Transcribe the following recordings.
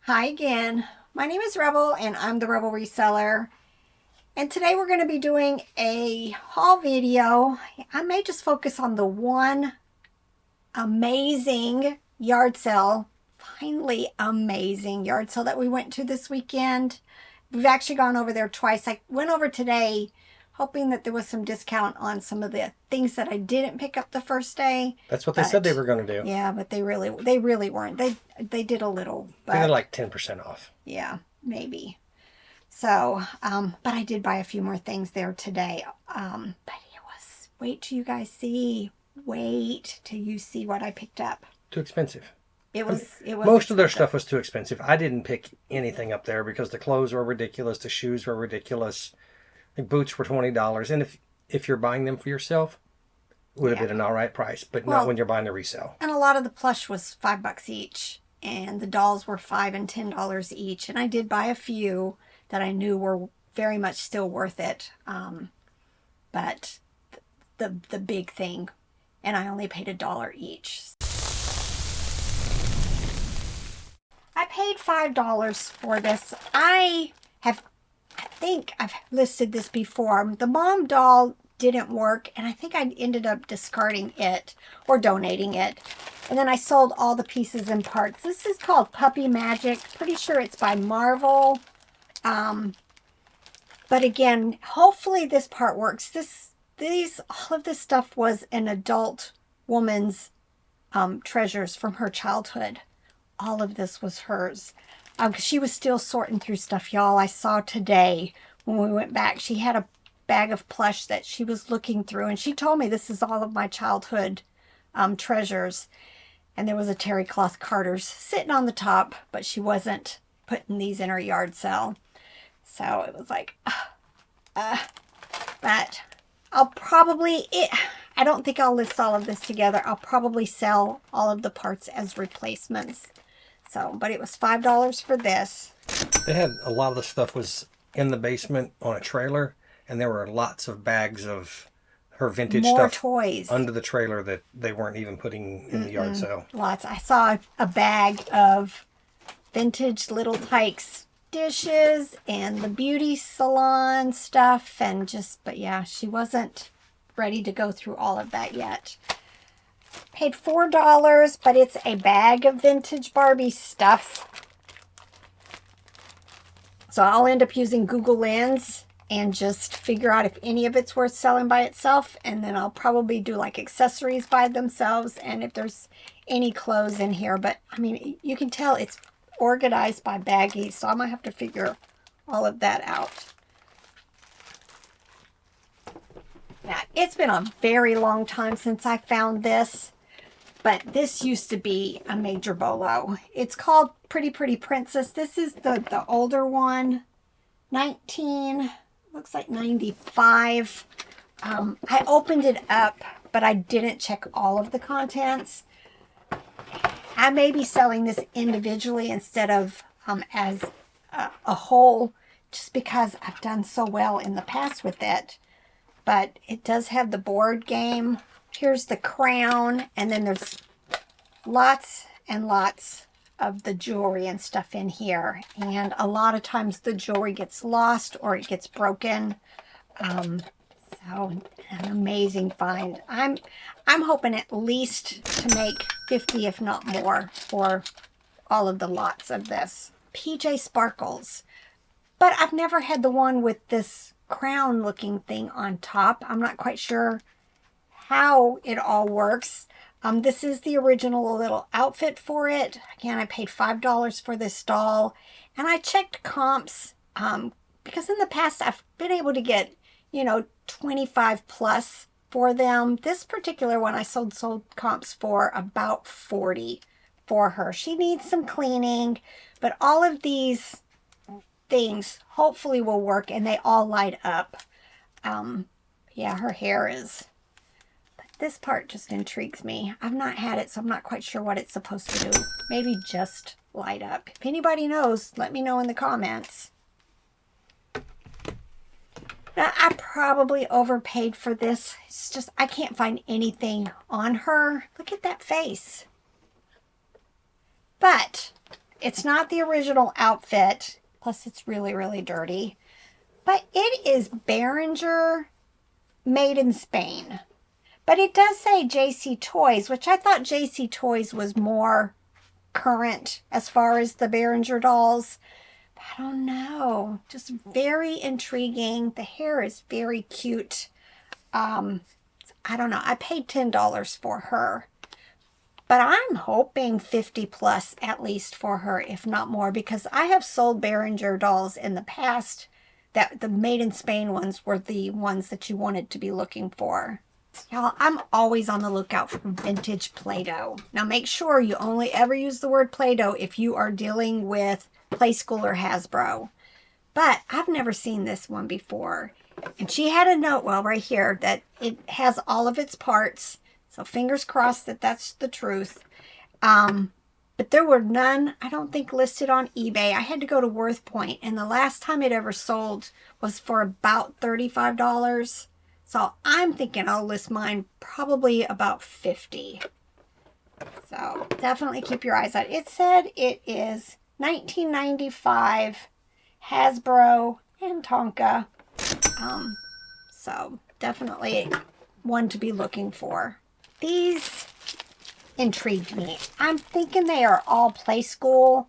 Hi again. My name is Rebel and I'm the Rebel Reseller. And today we're going to be doing a haul video. I may just focus on the one amazing yard sale, finally amazing yard sale that we went to this weekend. We've actually gone over there twice. I went over today hoping that there was some discount on some of the things that I didn't pick up the first day. That's what they said they were going to do. Yeah, but they really weren't. They did a little, I think they're but like 10% off. yeah, maybe. So, but I did buy a few more things there today. But it was, wait till you guys see. Wait till you see what I picked up. Too expensive. It was Most of their stuff was too expensive. I didn't pick anything up there because the clothes were ridiculous, the shoes were ridiculous. The boots were $20, and if you're buying them for yourself, it would have been an all right price, but not when you're buying the resale. And a lot of the plush was $5 each, and the dolls were $5 and $10 each. And I did buy a few that I knew were very much still worth it. But the big thing, and I only paid $1 each. I paid $5 for this. I think I've listed this before. The mom doll didn't work, and I think I ended up discarding it or donating it. And then I sold all the pieces and parts. This is called Puppy Magic. Pretty sure it's by Marvel. But again, hopefully this part works. All of this stuff was an adult woman's treasures from her childhood. All of this was hers. She was still sorting through stuff, y'all. I saw today when we went back, she had a bag of plush that she was looking through, and she told me this is all of my childhood treasures. And there was a terry cloth Carter's sitting on the top, but she wasn't putting these in her yard sale. So it was like, but I'll probably, I don't think I'll list all of this together. I'll probably sell all of the parts as replacements. So, but it was $5 for this. They had a lot of the stuff was in the basement on a trailer, and there were lots of bags of her vintage More stuff toys under the trailer that they weren't even putting in the yard sale. Lots. I saw a bag of vintage Little Tykes dishes and the beauty salon stuff, and but yeah, she wasn't ready to go through all of that yet. Paid $4, but it's a bag of vintage Barbie stuff. So I'll end up using Google Lens and just figure out if any of it's worth selling by itself. And then I'll probably do like accessories by themselves and if there's any clothes in here. But I mean, you can tell it's organized by baggies, so I'm going to have to figure all of that out. Now, it's been a very long time since I found this, but this used to be a major bolo. It's called Pretty Pretty Princess. This is the older one, looks like 95. I opened it up, but I didn't check all of the contents. I may be selling this individually instead of as a whole, just because I've done so well in the past with it. But it does have the board game. Here's the crown, and then there's lots and lots of the jewelry and stuff in here. And a lot of times the jewelry gets lost or it gets broken. So an amazing find. I'm hoping at least to make 50, if not more, for all of the lots of this. PJ Sparkles. But I've never had the one with this crown looking thing on top. I'm not quite sure how it all works. This is the original little outfit for it. Again, I paid $5 for this doll, and I checked comps because in the past I've been able to get 25 plus for them. This particular one I sold comps for about 40 for her. She needs some cleaning, but all of these things hopefully will work, and they all light up. Yeah, her hair is, but this part just intrigues me. I've not had it, so I'm not quite sure what it's supposed to do. Maybe just light up. If anybody knows, let me know in the comments. Now, I probably overpaid for this. It's just, I can't find anything on her. Look at that face. But It's not the original outfit. Plus, it's really, really dirty. But it is Behringer made in Spain. But it does say JC Toys, which I thought JC Toys was more current as far as the Behringer dolls. I don't know. Just very intriguing. The hair is very cute. I don't know. I paid $10 for her. But I'm hoping 50 plus at least for her, if not more, because I have sold Behringer dolls in the past that the made in Spain ones were the ones that you wanted to be looking for. Y'all, I'm always on the lookout for vintage Play-Doh. Now make sure you only ever use the word Play-Doh if you are dealing with Playskool or Hasbro. But I've never seen this one before. And she had a note, well, right here, that it has all of its parts. So fingers crossed that that's the truth. But there were none, I don't think, listed on eBay. I had to go to WorthPoint, and the last time it ever sold was for about $35. So I'm thinking I'll list mine probably about 50. So definitely keep your eyes out. It said it is 1995 Hasbro and Tonka. So definitely one to be looking for. These intrigued me. I'm thinking they are all Playskool.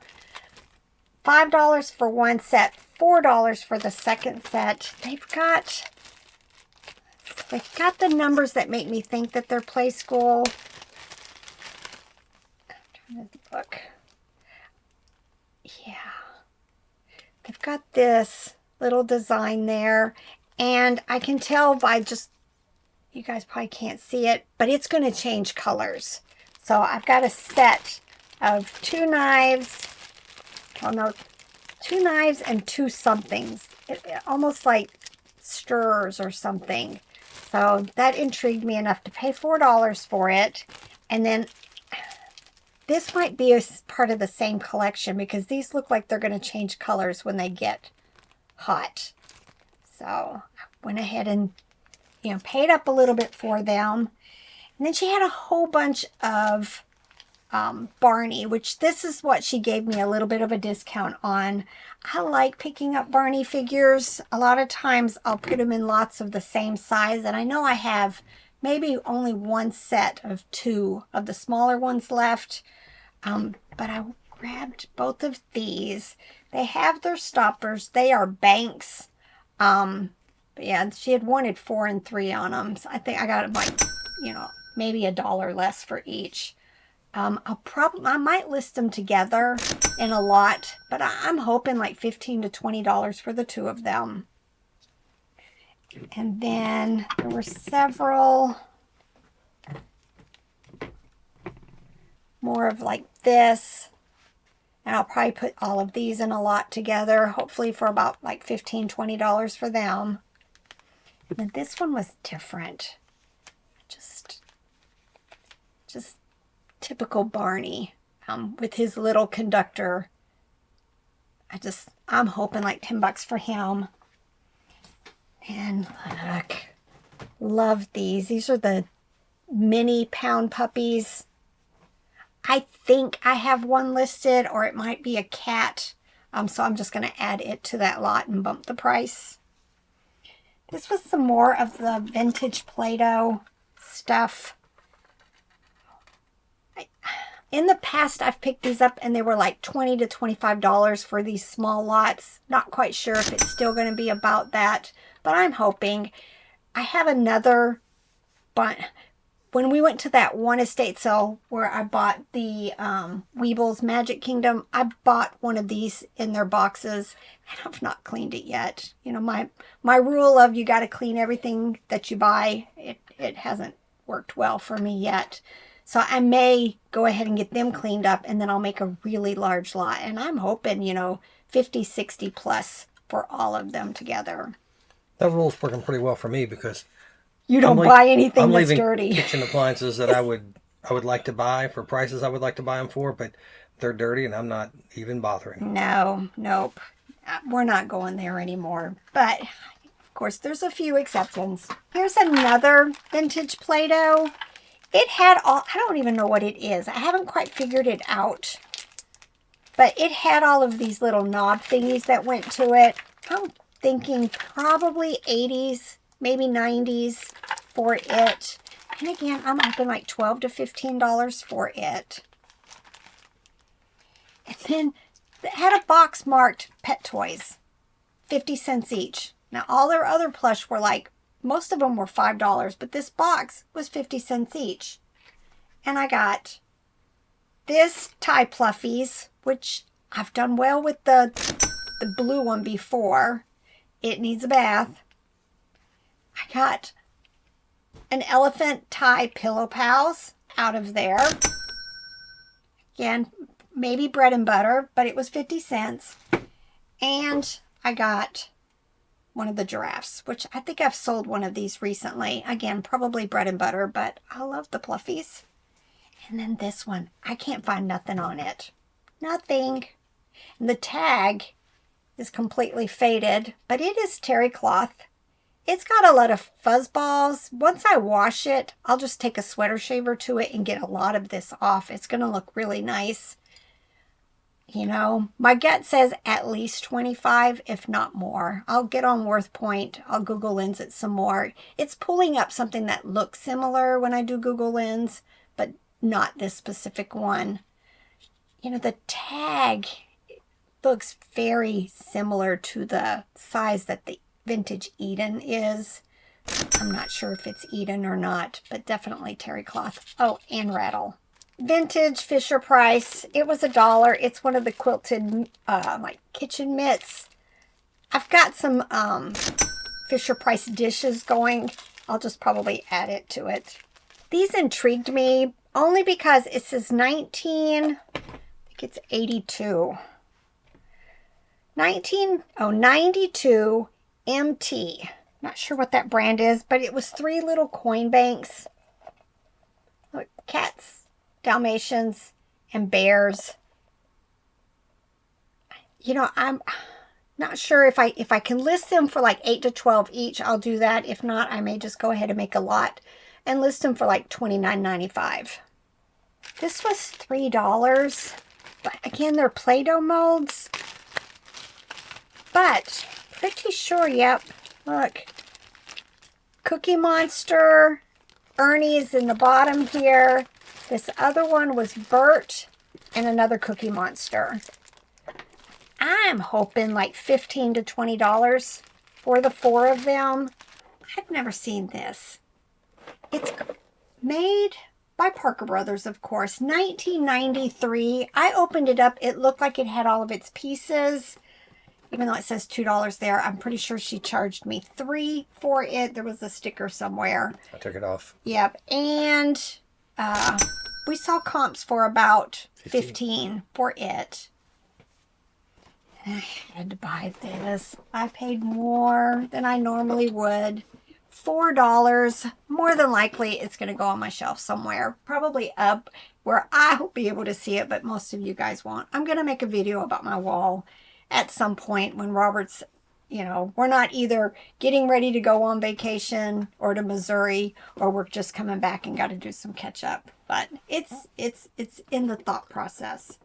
$5 for one set, $4 for the second set. They've got the numbers that make me think that they're Playskool. I'm trying to look. Yeah. They've got this little design there. And I can tell by just, you guys probably can't see it, but it's going to change colors. So I've got a set of 2 knives. Oh no, 2 knives and 2 somethings. Almost like stirrers or something. So that intrigued me enough to pay $4 for it. And then this might be a part of the same collection because these look like they're going to change colors when they get hot. So I went ahead and, paid up a little bit for them. And then she had a whole bunch of Barney, which this is what she gave me a little bit of a discount on. I like picking up Barney figures. A lot of times I'll put them in lots of the same size. And I know I have maybe only one set of 2 of the smaller ones left. But I grabbed both of these. They have their stoppers. They are banks. But yeah, she had wanted 4 and 3 on them. So I think I got them like, maybe $1 less for each. I might list them together in a lot, but I'm hoping like $15 to $20 for the 2 of them. And then there were several more of like this. And I'll probably put all of these in a lot together, hopefully for about like $15, $20 for them. And this one was different. Just typical Barney with his little conductor. I'm hoping like $10 for him. And look, love these. These are the mini pound puppies. I think I have one listed, or it might be a cat. So I'm just going to add it to that lot and bump the price. This was some more of the vintage Play-Doh stuff. In the past, I've picked these up and they were like $20 to $25 for these small lots. Not quite sure if it's still going to be about that, but I'm hoping. I have another bunch. When we went to that one estate sale where I bought the Weebles Magic Kingdom, I bought one of these in their boxes, and I've not cleaned it yet. My rule of you got to clean everything that you buy, it hasn't worked well for me yet. So I may go ahead and get them cleaned up, and then I'll make a really large lot. And I'm hoping, 50, 60 plus for all of them together. That rule's working pretty well for me because you don't buy anything that's dirty. I'm leaving kitchen appliances that I would like to buy for prices I would like to buy them for, but they're dirty and I'm not even bothering. No, nope. We're not going there anymore. But, of course, there's a few exceptions. Here's another vintage Play-Doh. It had all, I don't even know what it is. I haven't quite figured it out. But it had all of these little knob thingies that went to it. I'm thinking probably 80s, maybe 90s for it. And again, I'm hoping like $12 to $15 for it. And then it had a box marked pet toys, 50 cents each. Now, all their other plush were like, most of them were $5, but this box was 50 cents each. And I got this Tie Pluffies, which I've done well with the blue one before. It needs a bath. I got an elephant tie Pillow Pals out of there. Again, maybe bread and butter, but it was 50 cents. And I got one of the giraffes, which I think I've sold one of these recently. Again, probably bread and butter, but I love the Pluffies. And then this one, I can't find nothing on it. Nothing. And the tag is completely faded, but it is terry cloth. It's got a lot of fuzz balls. Once I wash it, I'll just take a sweater shaver to it and get a lot of this off. It's going to look really nice. You know, my gut says at least 25, if not more. I'll get on WorthPoint. I'll Google Lens it some more. It's pulling up something that looks similar when I do Google Lens, but not this specific one. You know, the tag looks very similar to the size that the vintage Eden is. I'm not sure if it's Eden or not, but definitely terry cloth. Oh, and rattle. Vintage Fisher Price. It was $1. It's one of the quilted like kitchen mitts. I've got some Fisher Price dishes going. I'll just probably add it to it. These intrigued me only because it says 92. Oh, 92 MT. Not sure what that brand is, but it was 3 little coin banks. Look, cats, Dalmatians, and bears. You know, I'm not sure if I can list them for like 8 to 12 each, I'll do that. If not, I may just go ahead and make a lot and list them for like $29.95. This was $3, but again, they're Play-Doh molds. But pretty sure, yep, look, Cookie Monster, Ernie's in the bottom here. This other one was Bert and another Cookie Monster. I'm hoping like $15 to $20 for the 4 of them. I've never seen this. It's made by Parker Brothers, of course. 1993. I opened it up. It looked like it had all of its pieces. Even though it says $2 there, I'm pretty sure she charged me $3 for it. There was a sticker somewhere. I took it off. Yep. And we saw comps for about 15 for it. I had to buy this. I paid more than I normally would. $4. More than likely, it's going to go on my shelf somewhere. Probably up where I will be able to see it, but most of you guys won't. I'm going to make a video about my wall at some point when Robert's, you know, we're not either getting ready to go on vacation or to Missouri, or we're just coming back and got to do some catch up. But it's in the thought process.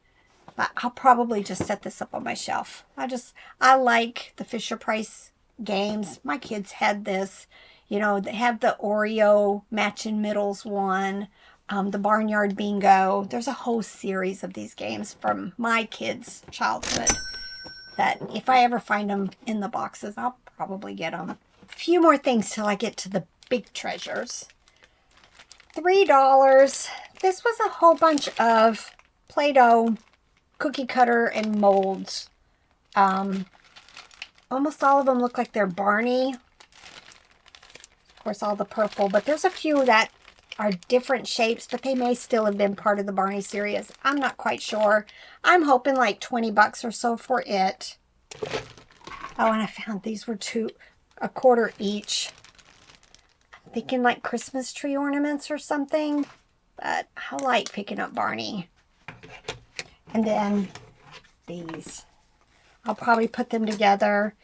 But I'll probably just set this up on my shelf. I like the Fisher Price games. My kids had this. You know, they have the Oreo matching middles one, the Barnyard Bingo. There's a whole series of these games from my kids' childhood that if I ever find them in the boxes, I'll probably get them. A few more things till I get to the big treasures. $3. This was a whole bunch of Play-Doh cookie cutter and molds. Almost all of them look like they're Barney. Of course, all the purple, but there's a few that are different shapes, but they may still have been part of the Barney series. I'm not quite sure. I'm hoping like 20 bucks or so for it. Oh, and I found these were $2.25 each. I'm thinking like Christmas tree ornaments or something, but I like picking up Barney. And then these. I'll probably put them together.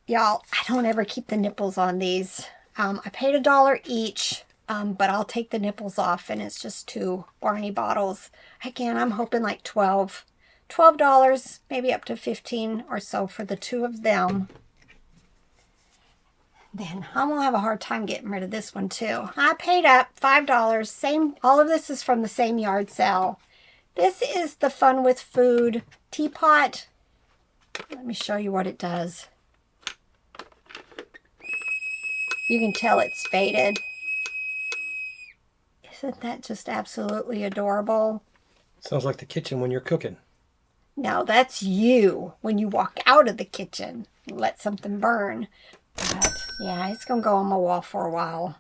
Y'all, I don't ever keep the nipples on these. I paid $1 each, but I'll take the nipples off, and it's just 2 Barney bottles. Again, I'm hoping like 12 $12, maybe up to 15 or so for the two of them. Then I'm going to have a hard time getting rid of this one too. I paid up $5. Same, all of this is from the same yard sale. This is the Fun with Food teapot. Let me show you what it does. You can tell it's faded. Isn't that just absolutely adorable? Sounds like the kitchen when you're cooking. No, that's you when you walk out of the kitchen and let something burn. But yeah, it's going to go on my wall for a while.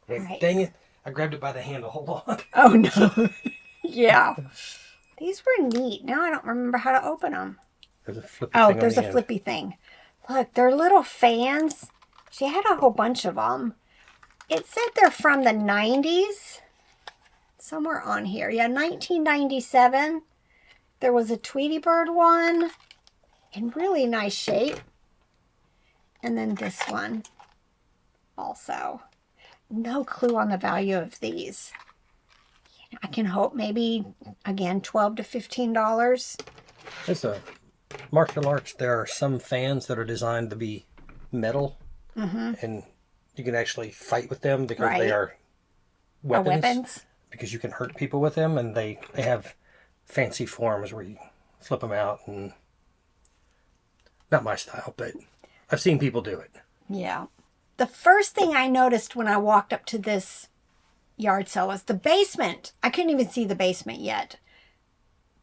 Hey, Right. dang it. I grabbed it by the handle. Hold on. Oh, no. Yeah. These were neat. Now I don't remember how to open them. There's a flippy Oh, thing on there's the a end. flippy thing. Look, they're little fans. She had a whole bunch of them. It said they're from the 90s. Somewhere on here. Yeah, 1997. There was a Tweety Bird one in really nice shape. And then this one also. No clue on the value of these. I can hope maybe, again, $12 to $15. It's a martial arts. There are some fans that are designed to be metal. And you can actually fight with them because they Right. are weapons. Weapons. Because you can hurt people with them, and they have fancy forms where you flip them out. And not my style, but I've seen people do it. Yeah. The first thing I noticed when I walked up to this yard sale was the basement. I couldn't even see the basement yet.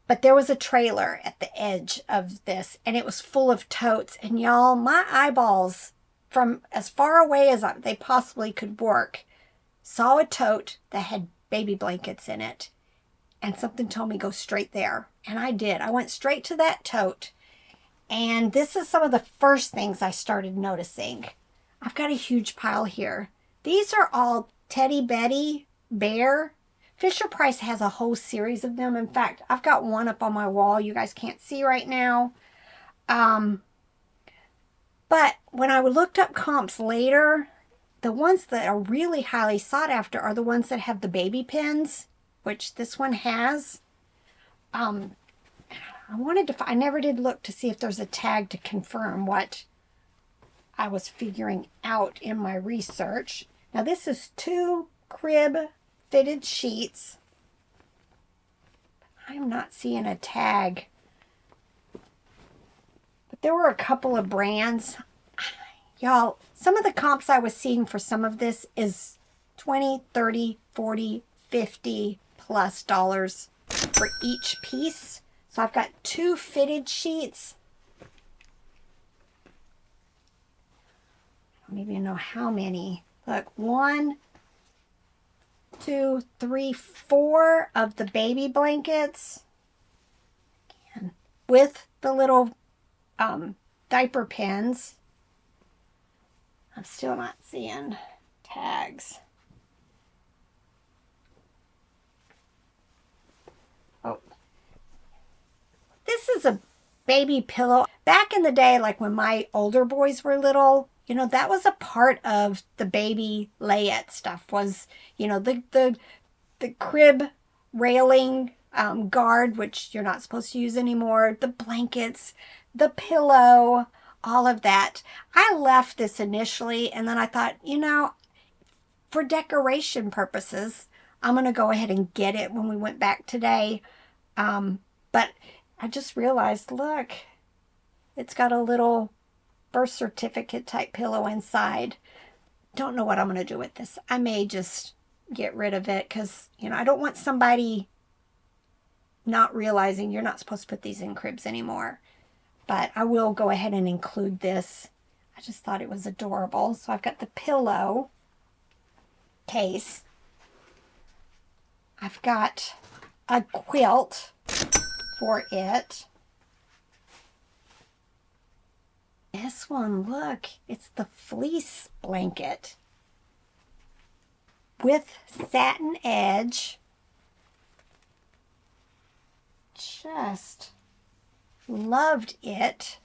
But there was a trailer at the edge of this, and it was full of totes. And y'all, my eyeballs, from as far away as they possibly could work, saw a tote that had baby blankets in it. And something told me go straight there. And I did. I went straight to that tote. And this is some of the first things I started noticing. I've got a huge pile here. These are all Teddy Betty Bear. Fisher Price has a whole series of them. In fact, I've got one up on my wall you guys can't see right now. But when I looked up comps later, the ones that are really highly sought after are the ones that have the baby pins, which this one has. I wanted to, I never did look to see if there's a tag to confirm what I was figuring out in my research. Now this is 2 crib fitted sheets. I'm not seeing a tag. But there were a couple of brands. Y'all, some of the comps I was seeing for some of this is $20, $30, $40, $50 plus dollars for each piece. So I've got 2 fitted sheets. I don't even know how many. Look, 1, 2, 3, 4 of the baby blankets. Again, with the little diaper pins. I'm still not seeing tags. Oh. This is a baby pillow. Back in the day, like when my older boys were little, you know, that was a part of the baby layette stuff was, you know, the crib railing guard, which you're not supposed to use anymore, the blankets, the pillow, all of that. I left this initially, and then I thought, you know, for decoration purposes, I'm going to go ahead and get it when we went back today. But I just realized, look, it's got a little birth certificate type pillow inside. Don't know what I'm going to do with this. I may just get rid of it because, you know, I don't want somebody not realizing you're not supposed to put these in cribs anymore. But I will go ahead and include this. I just thought it was adorable. So I've got the pillow case. I've got a quilt for it. This one, look, it's the fleece blanket with satin edge. Just loved it.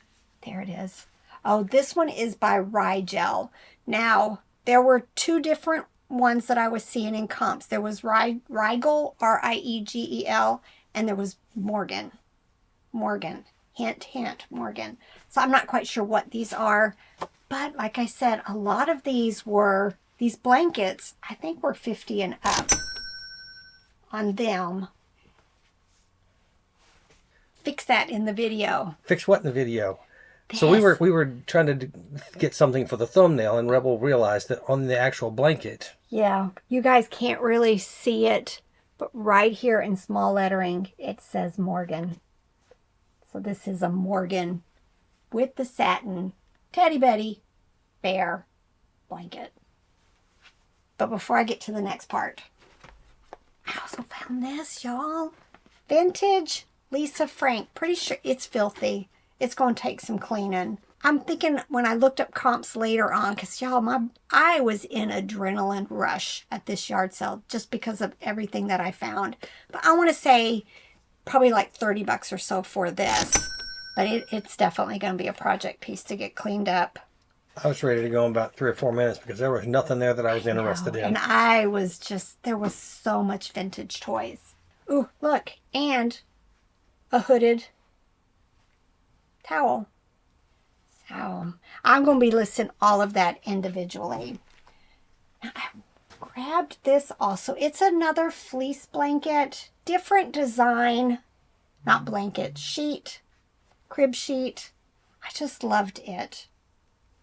There it is. Oh, this one is by Rigel. Now, there were 2 different ones that I was seeing in comps. There was Rigel, Riegel, and there was Morgan. Morgan. Hint, hint, Morgan. So I'm not quite sure what these are. But like I said, a lot of these blankets, I think were 50 and up on them. Fix that in the video. Fix what in the video? So we were trying to get something for the thumbnail, and Rebel realized that on the actual blanket. Yeah, you guys can't really see it, but right here in small lettering, it says Morgan. So this is a Morgan with the satin Teddy Betty bear blanket. But before I get to the next part, I also found this, y'all. Vintage Lisa Frank. Pretty sure it's filthy. It's going to take some cleaning. I'm thinking when I looked up comps later on, because y'all, I was in adrenaline rush at this yard sale just because of everything that I found. But I want to say probably like 30 bucks or so for this. But it's definitely going to be a project piece to get cleaned up. I was ready to go in about 3 or 4 minutes because there was nothing there that I was interested in. And I was just, there was so much vintage toys. Ooh, look, and a hooded towel. So I'm going to be listing all of that individually. Now, I grabbed this also. It's another fleece blanket, different design, not blanket, sheet, crib sheet. I just loved it.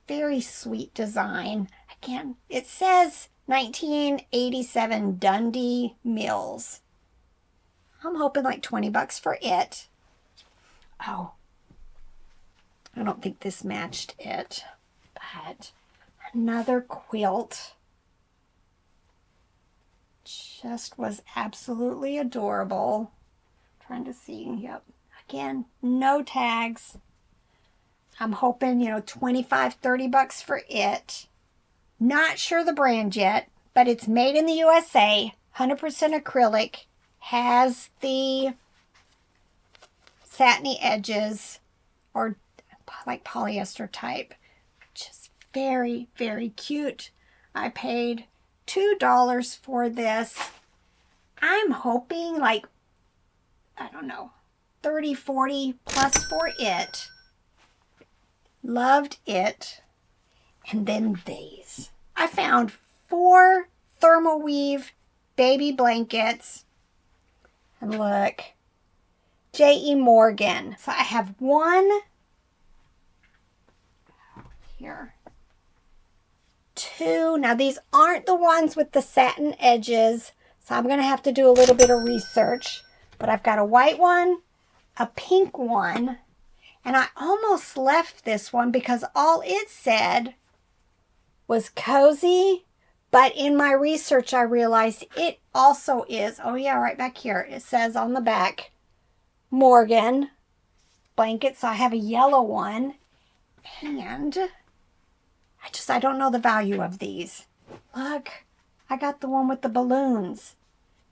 Very sweet design. Again, it says 1987 Dundee Mills. I'm hoping like 20 bucks for it. Oh, I don't think this matched it, but another quilt. Just was absolutely adorable. Trying to see, yep. Again, no tags. I'm hoping, 25, 30 bucks for it. Not sure the brand yet, but it's made in the USA, 100% acrylic, has the satiny edges, or like polyester type. Just very, very cute. I paid $2 for this. I'm hoping like, I don't know, 30, 40 plus for it. Loved it. And then these. I found 4 thermal weave baby blankets. And look, J.E. Morgan. So I have one here. 2. Now these aren't the ones with the satin edges, so I'm going to have to do a little bit of research. But I've got a white one, a pink one, and I almost left this one because all it said was cozy. But in my research, I realized it also is, oh yeah, right back here. It says on the back, Morgan blanket. So I have a yellow one. And I don't know the value of these. Look, I got the one with the balloons.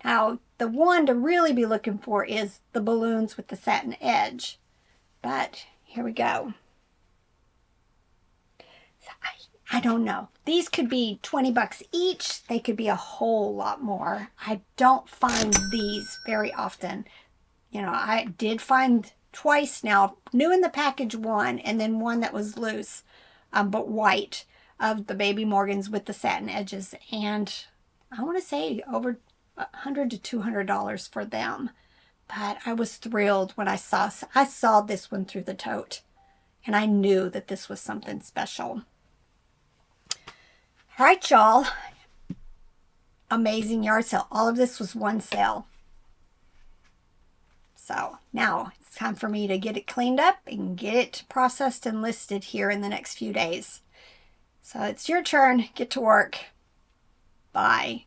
Now, the one to really be looking for is the balloons with the satin edge. But here we go. So I don't know. These could be 20 bucks each. They could be a whole lot more. I don't find these very often. I did find twice now, new in the package one, and then one that was loose, but white, of the Baby Morgans with the satin edges. And I want to say over $100 to $200 for them. But I was thrilled when I saw this one through the tote, and I knew that this was something special. All right, y'all. Amazing yard sale. All of this was one sale. So now it's time for me to get it cleaned up and get it processed and listed here in the next few days. So it's your turn. Get to work. Bye.